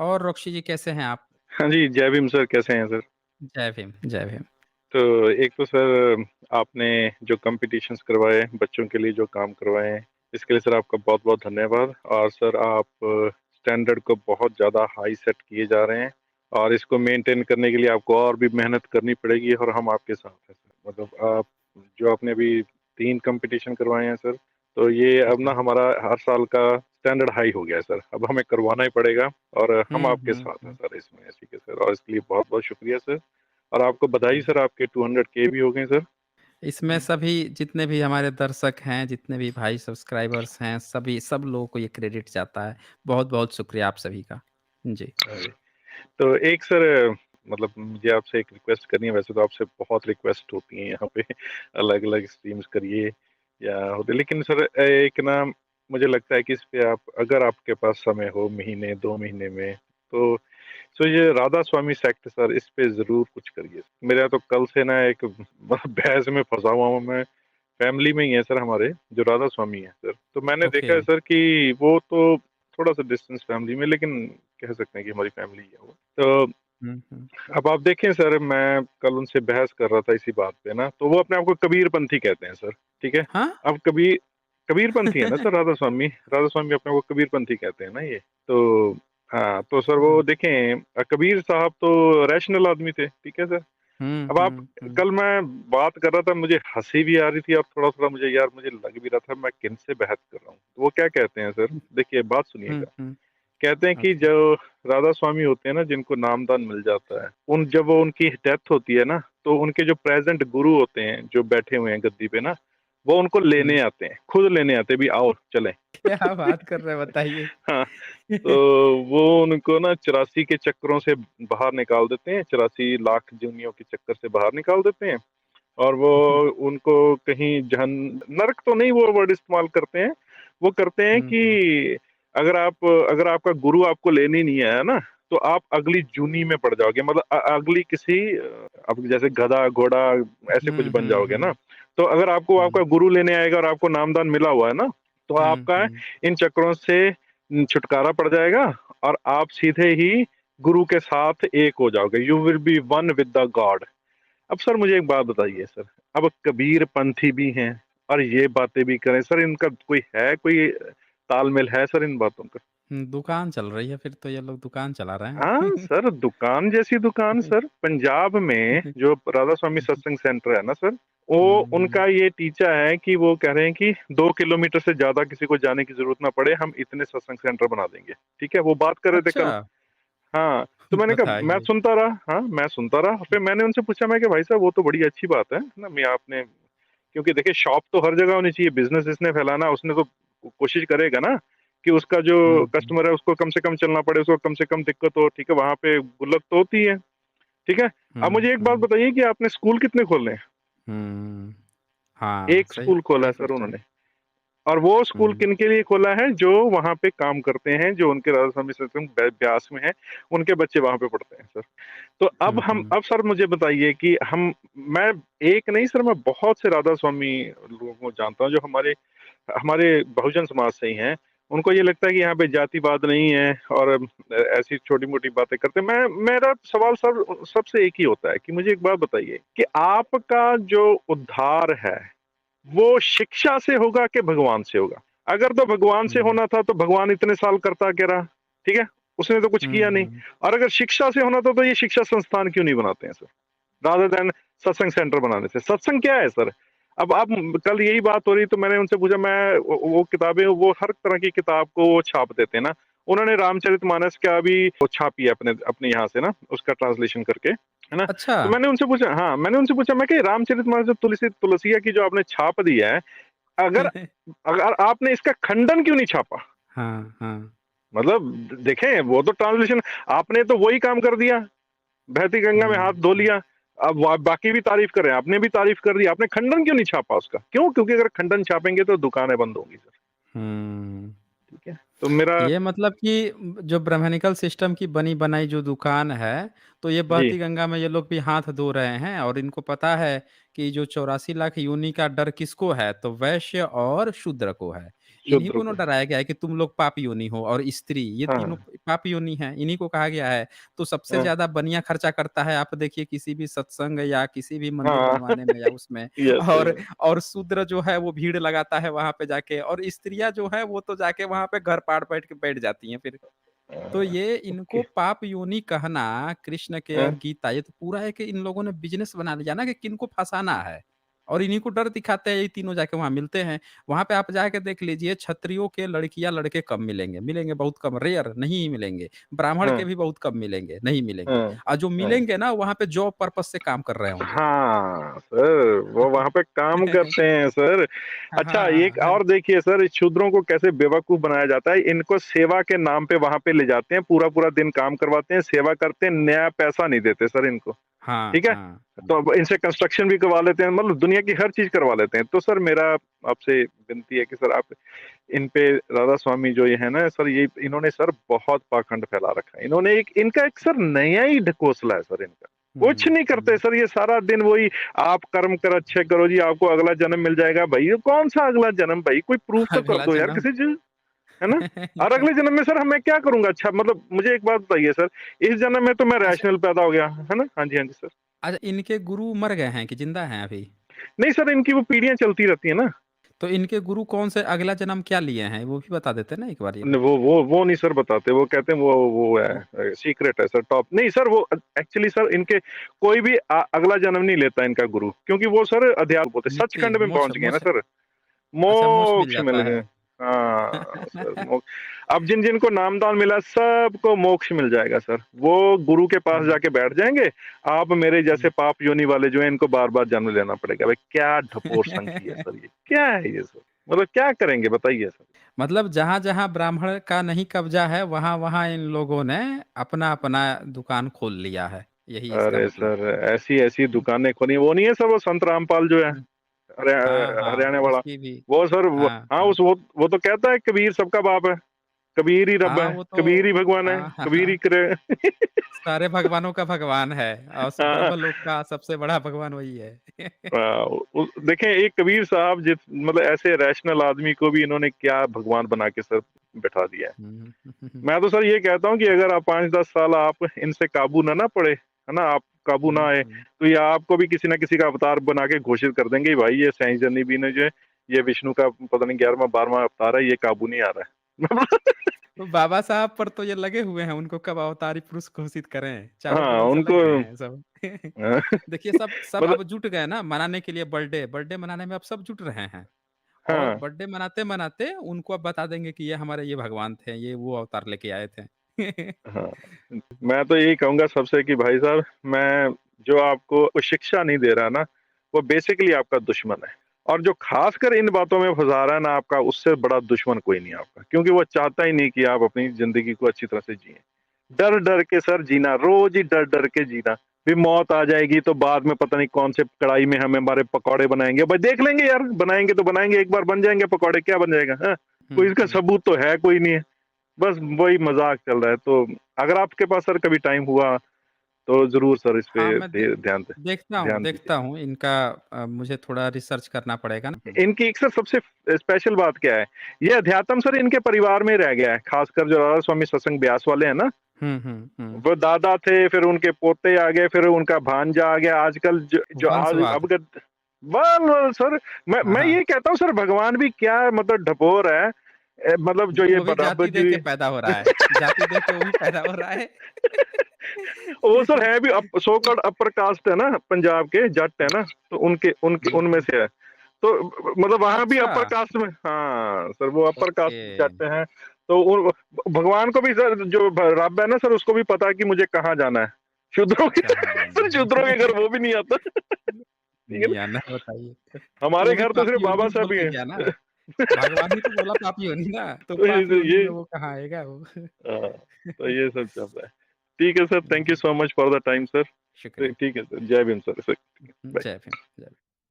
और रोक्षी जी कैसे हैं आप? हाँ जी, जय भीम सर, कैसे हैं सर? जय भीम, जय भीम। तो एक तो सर आपने जो कॉम्पिटिशन्स करवाए, बच्चों के लिए जो काम करवाए हैं, इसके लिए सर आपका बहुत-बहुत धन्यवाद। और सर आप स्टैंडर्ड को बहुत ज़्यादा हाई सेट किए जा रहे हैं और इसको मेंटेन करने के लिए आपको और भी मेहनत करनी पड़ेगी और हम आपके साथ हैं सर। मतलब आप जो आपने अभी 3 कॉम्पिटिशन करवाए हैं सर, तो ये अब ना जी। हमारा हर साल का स्टैंडर्ड हाई हो गया है सर। अब हमें करवाना ही पड़ेगा और हम हुँ, आपके हुँ, साथ हैं हुँ। सर इसमें, इसी के सर, और इसके लिए बहुत-बहुत शुक्रिया सर। और आपको बधाई जी। सर, आपके 200 के भी हो गए सर। इसमें सभी जितने भी हमारे दर्शक हैं, जितने भी भाई सब्सक्राइबर्स हैं, सब लोगों को ये क्रेडिट जाता है। बहुत-बहुत शुक्रिया आप सभी का। जी। हाँ जी। तो एक सर मतलब मुझे आपसे एक रिक्वेस्ट करनी है, वैसे तो आपसे बहुत रिक्वेस्ट होती हैं यहाँ पे अलग-अलग स्ट्रीम्स करिए या होते, लेकिन सर एक ना मुझे लगता है कि इस पे आप, अगर आपके पास समय हो महीने 2 महीने में, तो ये राधा स्वामी सेक्ट सर, इस पे ज़रूर कुछ करिए। मेरा तो कल से ना एक बहस में फँसा हुआ हूँ मैं। फैमिली में ही है सर हमारे, जो राधा स्वामी है सर। तो मैंने ओके। देखा है सर कि वो तो थोड़ा-सा डिस्टेंस फैमिली में, लेकिन कह सकते हैं कि हमारी फैमिली है वो। तो हुँ, हुँ। अब आप देखें सर, मैं कल उनसे बहस कर रहा था इसी बात पे ना, तो वो अपने आप को कबीरपंथी कहते हैं सर, ठीक है? हाँ? अब कबीरपंथी है ना सर राधा स्वामी अपने को कबीरपंथी कहते हैं ना ये। तो हाँ, तो सर वो अच्छा। देखें कबीर साहब तो रैशनल आदमी थे, ठीक है सर? हुँ, अब आप, हुँ, हुँ। कल मैं बात कर रहा था, मुझे हँसी भी आ रही थी और थोड़ा-थोड़ा मुझे यार मुझे लग भी रहा था मैं किनसे बहस कर रहा हूँ। तो वो क्या कहते हैं सर, हुँ, देखिए बात हुँ, सुनिएगा। हुँ। कहते हैं कि ओके। जो राधा स्वामी होते हैं ना, जिनको नामदान मिल जाता है, जब वो उनकी डेथ होती है ना, तो उनके जो प्रेज़ेंट गुरु होते हैं, जो बैठे हुए हैं गद्दी पे ना, वो उनको लेने हुँ। आते हैं, खुद लेने आते हैं, भी आओ चलें। क्या बात कर रहे हैं बताइए? हाँ, तो वो उनको ना 84 के चक्करों से बाहर निकाल देते हैं, 84 लाख योनियों के चक्कर से बाहर निकाल देते हैं। और वो उनको कहीं नरक तो नहीं वो वर्ड इस्तेमाल करते हैं, वो करते हैं हुँ, हुँ। कि अगर आपका गुरु आपको लेने नहीं आया ना, तो आप अगली जूनी में पड़ जाओगे, मतलब अगली किसी अब जैसे गधा, घोड़ा ऐसे कुछ हुँ, बन हुँ, जाओगे ना। हुँ। तो अगर आपको आपका हुँ, गुरु लेने आएगा और आपको नामदान मिला हुआ है ना, तो हुँ, आपका हुँ। इन चक्करों से छुटकारा पड़ जाएगा और आप सीधे ही गुरु के साथ एक हो जाओगे। You will be one with the God. अब सर मुझे एक बात बताइए सर, अब कबीरपंथी भी हैं और ये बातें भी करें सर, इनका कोई तालमेल है सर इन बातों का? दुकान चल रही है फिर तो ये लोग दुकान चला रहे हाँ, हैं। सर दुकान जैसी दुकान सर, पंजाब में जो राधा स्वामी सत्संग सेंटर है ना सर, वो हुँ, हुँ। उनका ये टीचा है कि वो कह रहे हैं कि 2 किलोमीटर से ज़्यादा किसी को जाने की ज़रूरत ना पड़े, हम इतने सत्संग सेंटर बना देंगे। ठीक है? वो बात कर रहे थे कल। अच्छा! हाँ, तो मैंने कहा मैं बताइए। सुनता रहा, हाँ, मैं सुनता रहा। फिर मैंने उनसे पूछा, मैं कहा भाई साहब वो तो बड़ी अच्छी बात है ना, मैं आपने, क्योंकि देखिए शॉप तो हर जगह होनी चाहिए, बिज़नेस जिसने फैलाना है उसने तो कोशिश करेगा ना कि उसका जो हुँ, हुँ। कस्टमर है उसको कम से कम चलना पड़े, उसको कम से कम दिक्कत हो, ठीक है? वहाँ पे गुल्लक तो होती है, ठीक है? अब हुँ, मुझे एक बात हुँ। बताइए कि आपने स्कूल कितने खोले हैं? हुँ। हाँ, एक सही स्कूल खोला है सही सर सोचा है। उन्होंने। और वो स्कूल हुँ, किनके लिए खोला है? जो वहाँ पे काम करते हैं, जो उनके राधा स्वामी सत्संग ब्यास में हैं, उनके बच्चे वहाँ पे पढ़ते हैं सर। तो हुँ, हुँ। अब सर मुझे बताइए कि मैं एक नहीं सर, मैं बहुत से राधा स्वामी लोगों को जानता हूँ जो हमारे हमारे बहुजन समाज से ही हैं। उनको ये लगता है कि यहाँ पे जातिवाद नहीं है और ऐसी छोटी-मोटी बातें करते हैं। मेरा सवाल सर सबसे एक ही होता है कि मुझे एक बात बताइए कि आपका जो उद्धार है, वो शिक्षा से होगा कि भगवान से होगा? अगर तो भगवान से हुँ, होना था तो भगवान इतने साल करता क्या रहा? ठीक है? उसने तो कुछ हुँ, किया नहीं। हुँ। और अगर शिक्षा से होना था तो ये शिक्षा संस्थान क्यों नहीं बनाते हैं सर? रादर दैन सत्संग सेंटर बनाने से। सत्संग क्या है सर? अब आप कल यही बात हो रही तो मैंने उनसे पूछा, मैं वो किताबें, वो हर तरह की किताब को वो छाप देते हैं ना। उन्होंने रामचरितमानस का भी वो छापी है अपने अपने यहाँ से ना, उसका ट्रांसलेशन करके, है ना? अच्छा! तो मैंने उनसे पूछा, हाँ, मैंने उनसे पूछा, मैं कि रामचरितमानस जो तुलसिया की जो आपने छाप दी है, अगर अगर आपने इसका खंडन क्यों नहीं छापा? हाँ, हाँ। मतलब देखें, वो तो ट्रांसलेशन, आपने तो वही काम कर दिया, बहती गंगा में हाथ हुँ, धो हुँ, लिया। अब बाकी भी तारीफ कर रहे हैं, आपने भी तारीफ कर दी, आपने खंडन क्यों नहीं छापा उसका? क्यों? क्योंकि अगर खंडन छापेंगे तो दुकानें बंद होंगी सर, हुँ। ठीक है? तो मेरा, ये मतलब कि जो ब्राह्मणिकल सिस्टम की बनी-बनाई जो दुकान है, तो ये जी, बहती गंगा में ये लोग भी हाथ धो रहे हैं और इनको पता है कि जो 84 लाख योनि का डर किसको है, तो वैश्य और शूद्र को है। इन्हीं शूद्र को ना को। डराया गया है कि तुम लोग पाप योनि हो और स्त्री, ये तीनों हाँ, पाप योनि हैं, इन्हीं को कहा गया है। तो सबसे हाँ, ज़्यादा बनिया खर्चा करता है, आप देखिए किसी भी सत्संग या किसी भी मंदिर हाँ। बनवाने में या उसमें। यस, और यस। और शूद्र जो है वो भीड़ लगाता है वहाँ पे जाके, और स्त्रियाँ जो हैं वो तो जाके वहाँ पे घर पाड़ बैठ के बैठ जाती हैं फिर। तो ये ओके। इनको पाप योनि कहना, कृष्ण के हाँ, और गीता, ये तो पूरा है कि इन लोगों ने बिज़नेस बना लिया ना कि किनको फँसाना है। और इन्हीं को डर दिखाते हैं, ये तीनों जाके वहाँ मिलते हैं। वहाँ पे आप जाके देख लीजिए, क्षत्रियों के लड़कियाँ लड़के कम मिलेंगे, मिलेंगे बहुत कम, रेयर नहीं ही मिलेंगे। ब्राह्मण हाँ, के भी बहुत कम मिलेंगे, नहीं मिलेंगे। हाँ, और जो हाँ। मिलेंगे ना वहाँ पे जॉब पर्पज़ से काम कर रहे होंगे। हाँ, सर वो वहाँ पे काम करते हैं सर। अच्छा, एक हाँ, और देखिए सर, इस शूद्रों को कैसे बेवकूफ़ बनाया जाता है। इनको सेवा के नाम पे वहाँ पे ले जाते हैं, पूरा-पूरा दिन काम करवाते हैं, सेवा करते हैं, नया पैसा नहीं देते सर इनको। हाँ, ठीक है? हाँ, तो हाँ। अब इनसे कंस्ट्रक्शन भी करवा लेते हैं, मतलब दुनिया की हर चीज़ करवा लेते हैं। तो सर मेरा आपसे विनती है कि सर आप इन पे राधा स्वामी जो ये है ना सर, ये इन्होंने सर बहुत पाखंड फैला रखा है। इन्होंने एक इनका एक सर नया ही ढकोसला है सर इनका। कुछ हुँ, नहीं करते हुँ। सर, ये सारा दिन वही आप कर्म कर अच्छे करो जी, आपको अगला जन्म मिल जाएगा। भई ये कौन-सा अगला जन्म भई, कोई प्रूफ तो कर अगला दो यार जन्म। किसी चीज़, है ना? और अगले जन्म में सर मैं क्या करूँगा? अच्छा मतलब मुझे एक बात बताइए सर, इस जन्म में तो मैं अच्छा, रैशनल पैदा हो गया, है ना? हाँ जी, हाँ जी सर। अच्छा, इनके गुरु मर गए हैं कि ज़िंदा हैं अभी? नहीं सर, इनकी वो पीढ़ियाँ चलती रहती है ना। तो इनके गुरु कौन से अगला जन्म क्या लिए हैं? वो भी बता देते ना एक बार ये न तो। वो नहीं सर बताते, वो कहते हैं वो है वो सीक्रेट है सर, टॉप नहीं सर, वो एक्चुअली सर इनके कोई भी अगला जन्म नहीं लेता इनका गुरु, क्योंकि वो सर अध्यात्म बोलते हैं, मुक्ति, सचखंड में मोक्ष पहुँच गए ना मोक्ष सर, अच्छा, मोक्ष मिल मोक्ष मिल जाता गए। है। हाँ, सर मोक्ष अब जिन-जिनको नामदान मिला सबको मोक्ष मिल जाएगा सर। वो गुरु के पास हुँ, जाके बैठ जाएँगे, आप मेरे जैसे हुँ। पाप योनि वाले जो हैं इनको बार-बार जन्म लेना पड़ेगा। भाई क्या ढपोर संखी है सर ये, क्या है ये सर? मतलब क्या करेंगे बताइए सर? मतलब जहाँ-जहाँ ब्राह्मण का नहीं कब्ज़ा है, वहाँ-वहाँ इन लोगों ने अपना-अपना दुकान खोल लिया है। यही इसका अरे मतलब। सर, ऐसी-ऐसी दुकानें खुली, वो नहीं है सर वो संत रामपाल जो है हुँ। हाँ, हाँ, हरियाणा वाला, उसकी भी। वो सर वो हाँ, हाँ, हाँ। उस वो तो कहता है कबीर सबका बाप है, कबीर ही रब हाँ, है, वो तो कबीर ही भगवान है, हाँ, हाँ, कबीर ही हाँ। करे। सारे भगवानों का भगवान है और हाँ, ब्रह्मलोक का सबसे बड़ा भगवान वही है। देखें एक कबीर साहब जिस मतलब ऐसे रैशनल आदमी को भी इन्होंने क्या भगवान बना के सर बैठा दिया है। हुँ, हुँ, मैं तो सर ये कहता हूँ कि अगर आप 5-10 साल आप इनसे काबू ना पड़े, है ना? आप काबू ना हुँ, आए, हुँ। तो ये आपको भी किसी न किसी का अवतार बना के घोषित कर देंगे, भाई ये साईं जनी भी ने जो है, ये विष्णु का पता नहीं 11वां 12वां अवतार है, ये काबू नहीं आ रहा है। तो बाबा साहब पर तो ये लगे हुए हैं, उनको कब अवतारी पुरुष घोषित करें, चारों हाँ, बगल से उनको लग गए हैं सब। अ, देखिए सब सब मतलब अब जुट गए ना मनाने के लिए बर्थडे, बर्थडे मनाने में अब सब जुट रहे हैं। और हाँ, बर्थडे मनाते-मनाते उनको अब बता देंगे कि ये हमारे ये भगवान थे, ये वो अवतार लेके आए थे। हाँ। मैं तो यही कहूँगा सबसे कि भाई साहब, मैं जो आपको कोई शिक्षा नहीं दे रहा ना, वो बेसिकली आपका दुश्मन है। और जो ख़ासकर इन बातों में फँसा रहा है ना आपका, उससे बड़ा दुश्मन कोई नहीं है आपका। क्योंकि वो चाहता ही नहीं कि आप अपनी ज़िंदगी को अच्छी तरह से जिएँ। डर-डर के सर जीना, रोज़ ही डर-डर के जीना। फिर मौत आ जाएगी तो बाद में पता नहीं कौन से कढ़ाई में हमें हमारे पकौड़े बनाएँगे। भाई देख लेंगे यार, बनाएँगे तो बनाएँगे, एक बार बन जाएँगे पकौड़े, क्या बन जाएगा? हाँ, कोई हुँ, इसका हुँ। सबूत तो है कोई नहीं है। बस वही मज़ाक चल रहा है। तो अगर आपके पास सर कभी टाइम हुआ, तो ज़रूर सर इस हाँ, पे मैं दे ध्यान दें, ध्यान देखता दीजिए। हूँ इनका मुझे थोड़ा रिसर्च करना पड़ेगा ना। हुँ, इनकी एक सर सबसे स्पेशल बात क्या है, ये अध्यात्म सर इनके परिवार में रह गया है, ख़ासकर जो राधा स्वामी सत्संग ब्यास वाले हैं ना, हुँ, हुँ, हुँ। वो दादा थे, फिर उनके पोते आ गए, फिर उनका भांजा आ गया, आजकल जो जो आज वंशवाद। अब के बस सर हाँ, मैं ये हाँ। कहता हूँ सर भगवान भी क्या मतलब ढपोर है। मतलब जो ये वो भी रब जाति देख जी के पैदा हो रहा है। जाति देख के वो भी पैदा हो रहा है। वो सर है भी सो कॉल्ड अपर कास्ट है ना, पंजाब के जट है ना, तो उनके उनके हुँ, उनमें हुँ। से है। तो मतलब वहाँ भी अच्छा, अपर कास्ट में हाँ, सर वो अपर कास्ट ओके। जट हैं। तो भगवान को भी सर जो रब है ना सर उसको भी पता है कि मुझे कहाँ जाना है। शूद्रों की कहाँ जाना सर शूद्रों के है? घर वो भी नहीं आता। ठीक है नहीं ना? आना है बताइए। तो हमारे वो भी घर तो सिर्फ पापी योनि बाबा ही साहब बोल ही के हैं। गया ना। भगवान ही तो बोला पापी योनि ना, तो तो पाप योनि ये में वो कहाँ आएगा वो? हाँ, तो ये सब चल रहा है। ठीक है sir, thank you hmm, so much for the time sir. शुक्रिया। ठीक है सर, जय भीम सर। जय बाय। भीम, जय